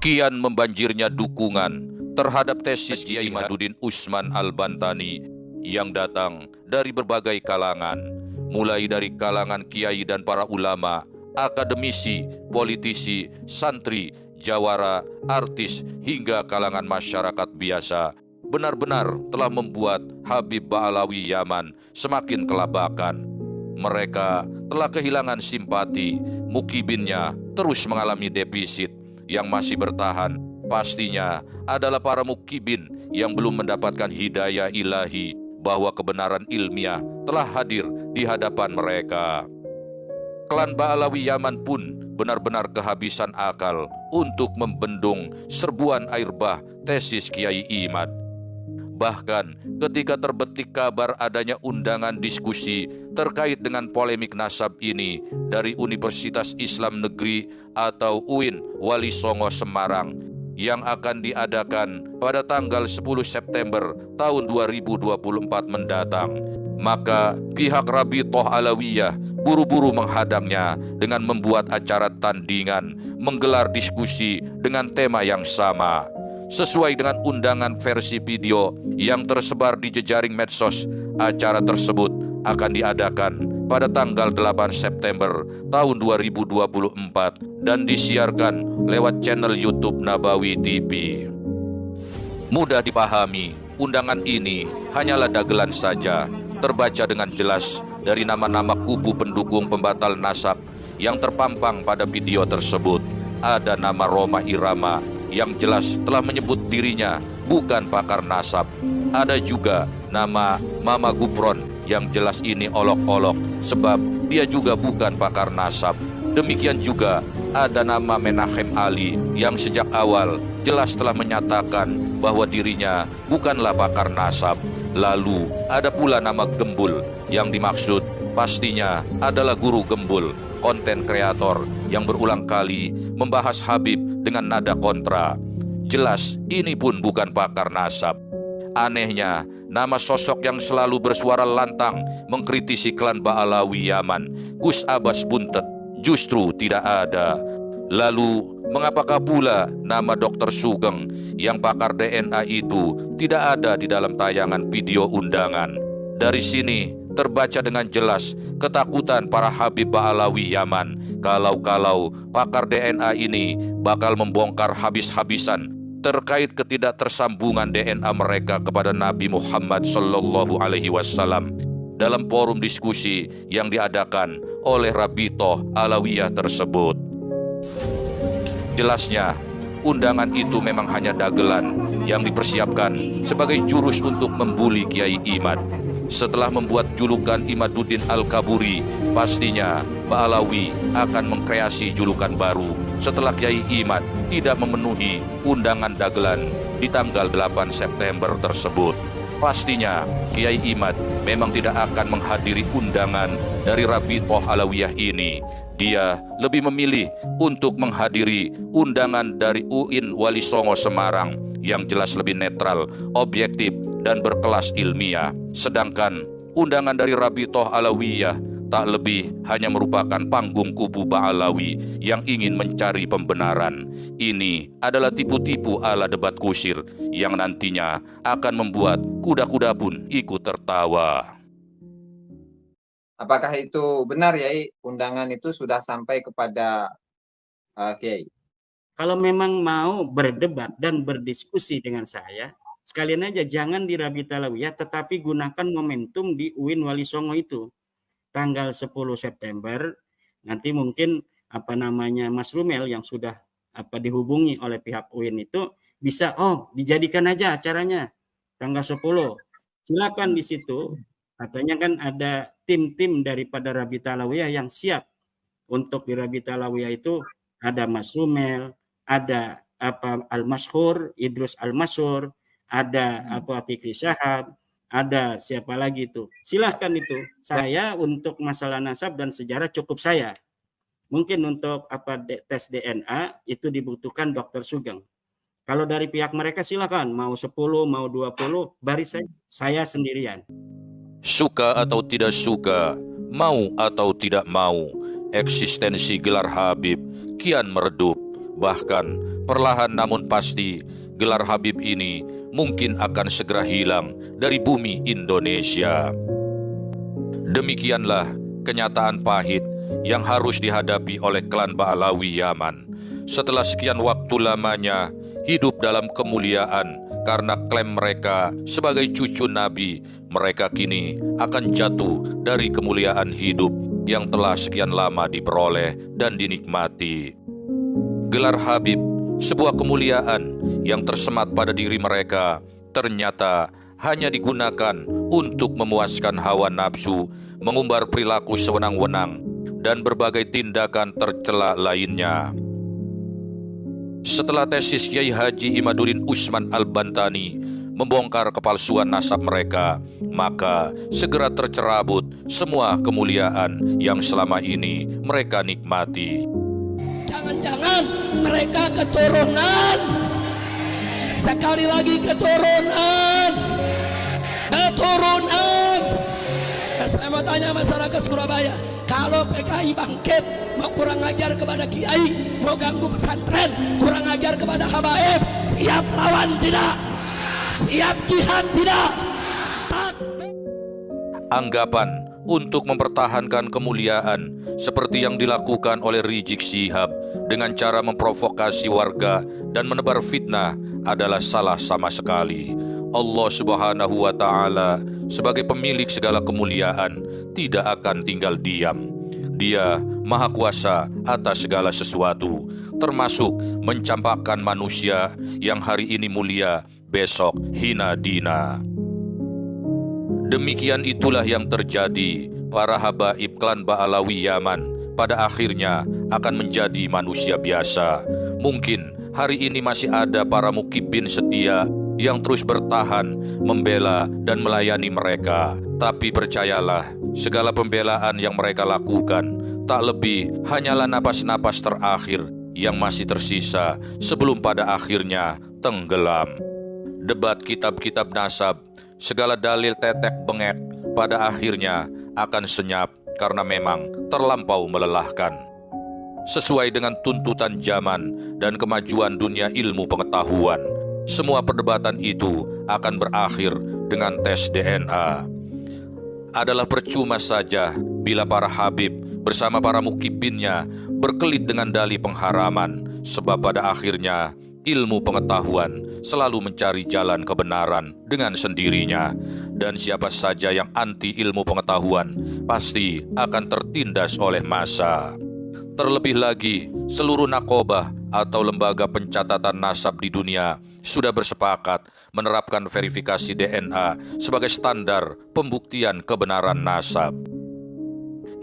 Kian membanjirnya dukungan terhadap tesis Kiai Imaduddin Usman Al-Bantani yang datang dari berbagai kalangan, mulai dari kalangan kiai dan para ulama, akademisi, politisi, santri, jawara, artis, hingga kalangan masyarakat biasa, benar-benar telah membuat Habib Ba'alawi Yaman semakin kelabakan. Mereka telah kehilangan simpati, mukibinnya terus mengalami defisit. Yang masih bertahan pastinya adalah para mukibin yang belum mendapatkan hidayah ilahi bahwa kebenaran ilmiah telah hadir di hadapan mereka. Klan Ba'alawi Yaman pun benar-benar kehabisan akal untuk membendung serbuan air bah tesis Kiai Imad. Bahkan ketika terbetik kabar adanya undangan diskusi terkait dengan polemik nasab ini dari Universitas Islam Negeri atau UIN Wali Songo Semarang yang akan diadakan pada tanggal 10 September tahun 2024 mendatang, maka pihak Rabithah Alawiyah buru-buru menghadangnya dengan membuat acara tandingan menggelar diskusi dengan tema yang sama. Sesuai dengan undangan versi video yang tersebar di jejaring medsos, acara tersebut akan diadakan pada tanggal 8 September tahun 2024 dan disiarkan lewat channel YouTube Nabawi TV. Mudah dipahami, undangan ini hanyalah dagelan saja, terbaca dengan jelas dari nama-nama kubu pendukung pembatal nasab yang terpampang pada video tersebut. Ada nama Roma Irama yang jelas telah menyebut dirinya bukan pakar nasab. Ada juga nama Mama Gupron yang jelas ini olok-olok sebab dia juga bukan pakar nasab. Demikian juga ada nama Menachem Ali yang sejak awal jelas telah menyatakan bahwa dirinya bukanlah pakar nasab. Lalu ada pula nama Gembul yang dimaksud pastinya adalah guru Gembul, konten kreator yang berulang kali membahas Habib dengan nada kontra. Jelas ini pun bukan pakar nasab. Anehnya, nama sosok yang selalu bersuara lantang mengkritisi klan Ba'alawi Yaman, Gus Abbas Buntet, justru tidak ada. Lalu, mengapakah pula nama Dr. Sugeng yang pakar DNA itu tidak ada di dalam tayangan video undangan? Dari sini terbaca dengan jelas ketakutan para Habib Ba'alawi Yaman kalau pakar DNA ini bakal membongkar habis-habisan terkait ketidaktersambungan DNA mereka kepada Nabi Muhammad SAW dalam forum diskusi yang diadakan oleh Rabithah Alawiyah tersebut. Jelasnya, undangan itu memang hanya dagelan yang dipersiapkan sebagai jurus untuk membuli Kiai Imad. Setelah membuat julukan Imaduddin Al-Kaburi, pastinya Ba'alawi akan mengkreasi julukan baru setelah Kiai Imad tidak memenuhi undangan dagelan di tanggal 8 September tersebut. Pastinya Kiai Imad memang tidak akan menghadiri undangan dari Rabithah Alawiyah ini. Dia lebih memilih untuk menghadiri undangan dari UIN Wali Songo Semarang yang jelas lebih netral, objektif, dan berkelas ilmiah. Sedangkan undangan dari Rabithah Alawiyah tak lebih hanya merupakan panggung kubu Ba'alawi yang ingin mencari pembenaran. Ini adalah tipu-tipu ala debat kusir yang nantinya akan membuat kuda-kuda pun ikut tertawa. Apakah itu benar, Yai? Undangan itu sudah sampai kepada Kiai? Kalau memang mau berdebat dan berdiskusi dengan saya, sekalian aja jangan di Rabithah Alawiyah, tetapi gunakan momentum di UIN Wali Songo itu. Tanggal 10 September, nanti mungkin Mas Rumel yang sudah dihubungi oleh pihak UIN itu bisa, dijadikan aja acaranya tanggal 10. Silakan di situ. Katanya kan ada tim-tim daripada Rabithah Alawiyah yang siap untuk di Rabithah Alawiyah itu. Ada Mas Rumel, ada Al-Mashhur, Idrus Al-Mashhur, ada Fikri Syahab, ada siapa lagi itu. Silahkan itu. Saya untuk masalah nasab dan sejarah cukup saya. Mungkin untuk tes DNA itu dibutuhkan Dr. Sugeng. Kalau dari pihak mereka silakan, mau 10, mau 20, baris saya sendirian. Suka atau tidak suka, mau atau tidak mau, eksistensi gelar Habib kian meredup. Bahkan perlahan namun pasti gelar Habib ini mungkin akan segera hilang dari bumi Indonesia. Demikianlah kenyataan pahit yang harus dihadapi oleh klan Ba'alawi Yaman. Setelah sekian waktu lamanya hidup dalam kemuliaan karena klaim mereka sebagai cucu Nabi, mereka kini akan jatuh dari kemuliaan hidup yang telah sekian lama diperoleh dan dinikmati. Gelar Habib, sebuah kemuliaan yang tersemat pada diri mereka, ternyata hanya digunakan untuk memuaskan hawa nafsu, mengumbar perilaku sewenang-wenang, dan berbagai tindakan tercela lainnya. Setelah tesis Kiai Haji Imaduddin Usman Al-Bantani membongkar kepalsuan nasab mereka, maka segera tercerabut semua kemuliaan yang selama ini mereka nikmati. Jangan-jangan mereka keturunan, sekali lagi keturunan. Nah, saya mau tanya masyarakat Surabaya, kalau PKI bangkit, mau kurang ajar kepada kiai, mau ganggu pesantren, kurang ajar kepada habaib, siap lawan tidak? Siap jihad tidak? Anggapan untuk mempertahankan kemuliaan seperti yang dilakukan oleh Rizik Syihab dengan cara memprovokasi warga dan menebar fitnah adalah salah sama sekali. Allah Subhanahu wa Ta'ala sebagai pemilik segala kemuliaan tidak akan tinggal diam. Dia Maha Kuasa atas segala sesuatu, termasuk mencampakkan manusia yang hari ini mulia, besok hina dina. Demikian itulah yang terjadi. Para habaib klan Ba'alawi Yaman pada akhirnya akan menjadi manusia biasa. Mungkin hari ini masih ada para mukibin setia yang terus bertahan, membela dan melayani mereka. Tapi percayalah, segala pembelaan yang mereka lakukan tak lebih hanyalah napas-napas terakhir yang masih tersisa sebelum pada akhirnya tenggelam. Debat kitab-kitab nasab, segala dalil tetek bengek pada akhirnya akan senyap karena memang terlampau melelahkan. Sesuai dengan tuntutan zaman dan kemajuan dunia ilmu pengetahuan, semua perdebatan itu akan berakhir dengan tes DNA. Adalah percuma saja bila para habib bersama para mukibinnya berkelit dengan dalih pengharaman, sebab pada akhirnya ilmu pengetahuan selalu mencari jalan kebenaran dengan sendirinya, dan siapa saja yang anti ilmu pengetahuan pasti akan tertindas oleh massa. Terlebih lagi, seluruh nakobah atau lembaga pencatatan nasab di dunia sudah bersepakat menerapkan verifikasi DNA sebagai standar pembuktian kebenaran nasab.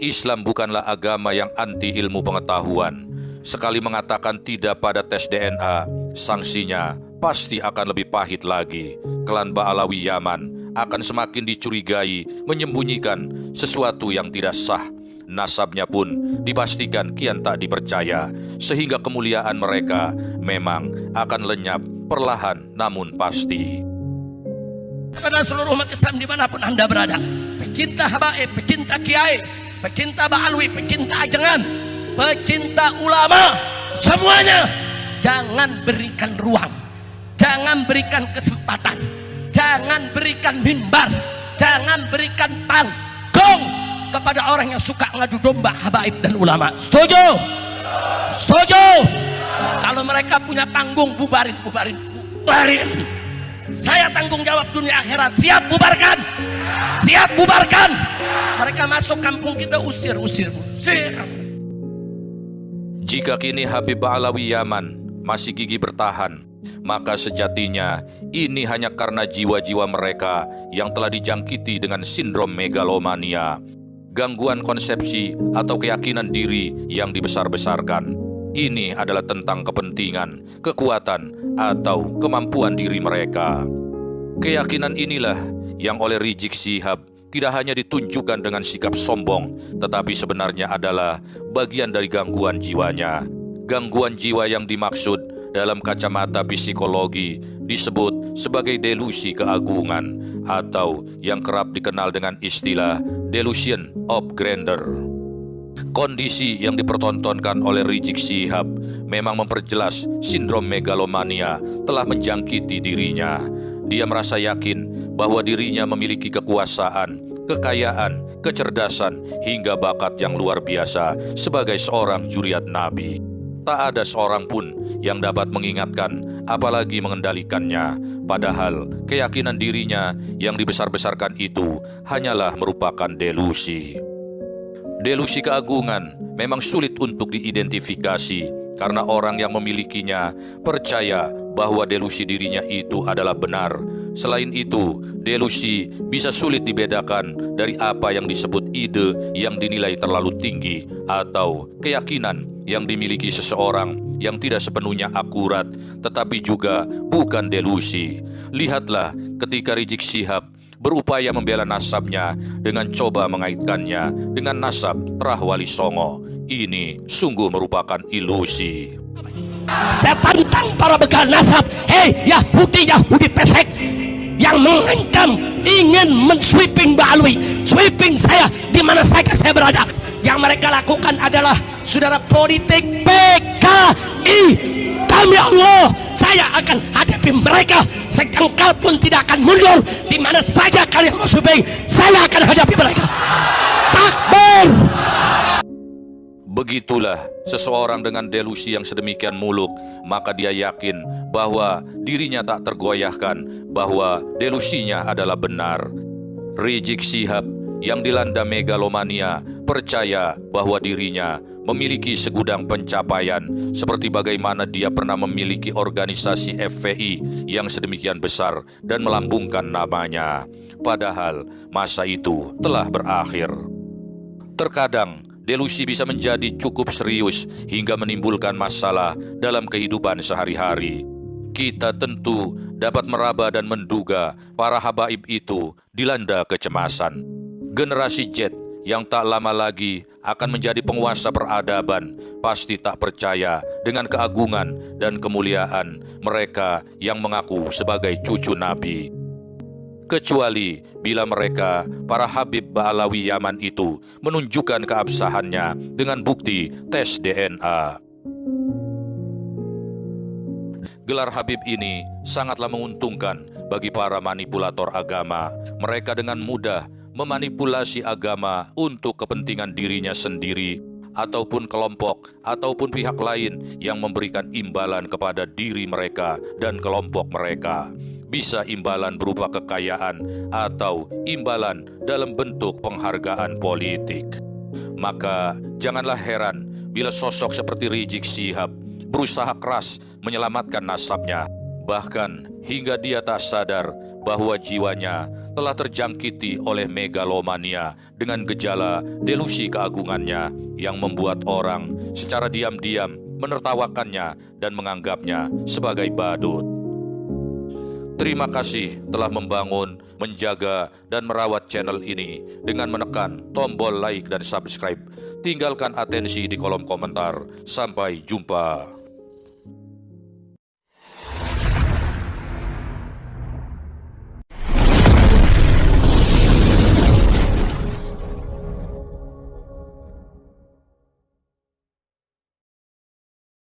Islam bukanlah agama yang anti ilmu pengetahuan. Sekali mengatakan tidak pada tes DNA, sanksinya pasti akan lebih pahit lagi. Klan Ba'alawi Yaman akan semakin dicurigai menyembunyikan sesuatu yang tidak sah. Nasabnya pun dipastikan kian tak dipercaya, sehingga kemuliaan mereka memang akan lenyap perlahan namun pasti. Kepada seluruh umat Islam dimanapun Anda berada, pecinta habaib, pecinta kiai, pecinta Ba'alawi, pecinta ajengan, pecinta ulama, semuanya jangan berikan ruang, jangan berikan kesempatan, jangan berikan mimbar, jangan berikan panggung kepada orang yang suka ngadu domba habaib dan ulama. Setuju? Setuju? Kalau mereka punya panggung, bubarin. Saya tanggung jawab dunia akhirat. Siap bubarkan? Siap bubarkan? Mereka masuk kampung kita, usir. Jika kini Habib Ba'alawi Yaman masih gigih bertahan, maka sejatinya ini hanya karena jiwa-jiwa mereka yang telah dijangkiti dengan sindrom megalomania, gangguan konsepsi atau keyakinan diri yang dibesar-besarkan. Ini adalah tentang kepentingan, kekuatan, atau kemampuan diri mereka. Keyakinan inilah yang oleh Rizik Syihab tidak hanya ditunjukkan dengan sikap sombong, tetapi sebenarnya adalah bagian dari gangguan jiwanya. Gangguan jiwa yang dimaksud dalam kacamata psikologi disebut sebagai delusi keagungan, atau yang kerap dikenal dengan istilah delusion of grandeur. Kondisi yang dipertontonkan oleh Rizik Syihab memang memperjelas sindrom megalomania telah menjangkiti dirinya. Dia merasa yakin bahwa dirinya memiliki kekuasaan, kekayaan, kecerdasan, hingga bakat yang luar biasa sebagai seorang juriat Nabi. Tak ada seorang pun yang dapat mengingatkan, apalagi mengendalikannya. Padahal keyakinan dirinya yang dibesar-besarkan itu hanyalah merupakan delusi. Delusi keagungan memang sulit untuk diidentifikasi karena orang yang memilikinya percaya bahwa delusi dirinya itu adalah benar. Selain itu, delusi bisa sulit dibedakan dari apa yang disebut ide yang dinilai terlalu tinggi atau keyakinan yang dimiliki seseorang yang tidak sepenuhnya akurat, tetapi juga bukan delusi. Lihatlah ketika Rizik Syihab berupaya membela nasabnya dengan coba mengaitkannya dengan nasab Terah Wali Songo. Ini sungguh merupakan ilusi. Saya tantang para begal nasab, hei Yahudi pesek yang mengancam ingin mensweeping Mbak Alwi, sweeping saya di mana saja saya berada. Yang mereka lakukan adalah saudara politik PKI. Demi Allah, saya akan hadapi mereka sejengkal pun tidak akan mundur. Di mana saja kalian mau sweeping, saya akan hadapi mereka. Takbir. Begitulah seseorang dengan delusi yang sedemikian muluk, maka dia yakin bahwa dirinya tak tergoyahkan, bahwa delusinya adalah benar. Rizik Syihab yang dilanda megalomania percaya bahwa dirinya memiliki segudang pencapaian, seperti bagaimana dia pernah memiliki organisasi FPI yang sedemikian besar dan melambungkan namanya. Padahal masa itu telah berakhir. Terkadang delusi bisa menjadi cukup serius hingga menimbulkan masalah dalam kehidupan sehari-hari. Kita tentu dapat meraba dan menduga para habaib itu dilanda kecemasan. Generasi Z yang tak lama lagi akan menjadi penguasa peradaban pasti tak percaya dengan keagungan dan kemuliaan mereka yang mengaku sebagai cucu Nabi. Kecuali bila mereka, para Habib Ba'alawi Yaman itu, menunjukkan keabsahannya dengan bukti tes DNA. Gelar Habib ini sangatlah menguntungkan bagi para manipulator agama. Mereka dengan mudah memanipulasi agama untuk kepentingan dirinya sendiri, ataupun kelompok, ataupun pihak lain yang memberikan imbalan kepada diri mereka dan kelompok mereka. Bisa imbalan berupa kekayaan atau imbalan dalam bentuk penghargaan politik. Maka janganlah heran bila sosok seperti Rizik Syihab berusaha keras menyelamatkan nasabnya, bahkan hingga dia tak sadar bahwa jiwanya telah terjangkiti oleh megalomania dengan gejala delusi keagungannya yang membuat orang secara diam-diam menertawakannya dan menganggapnya sebagai badut. Terima kasih telah membangun, menjaga, dan merawat channel ini dengan menekan tombol like dan subscribe. Tinggalkan atensi di kolom komentar. Sampai jumpa.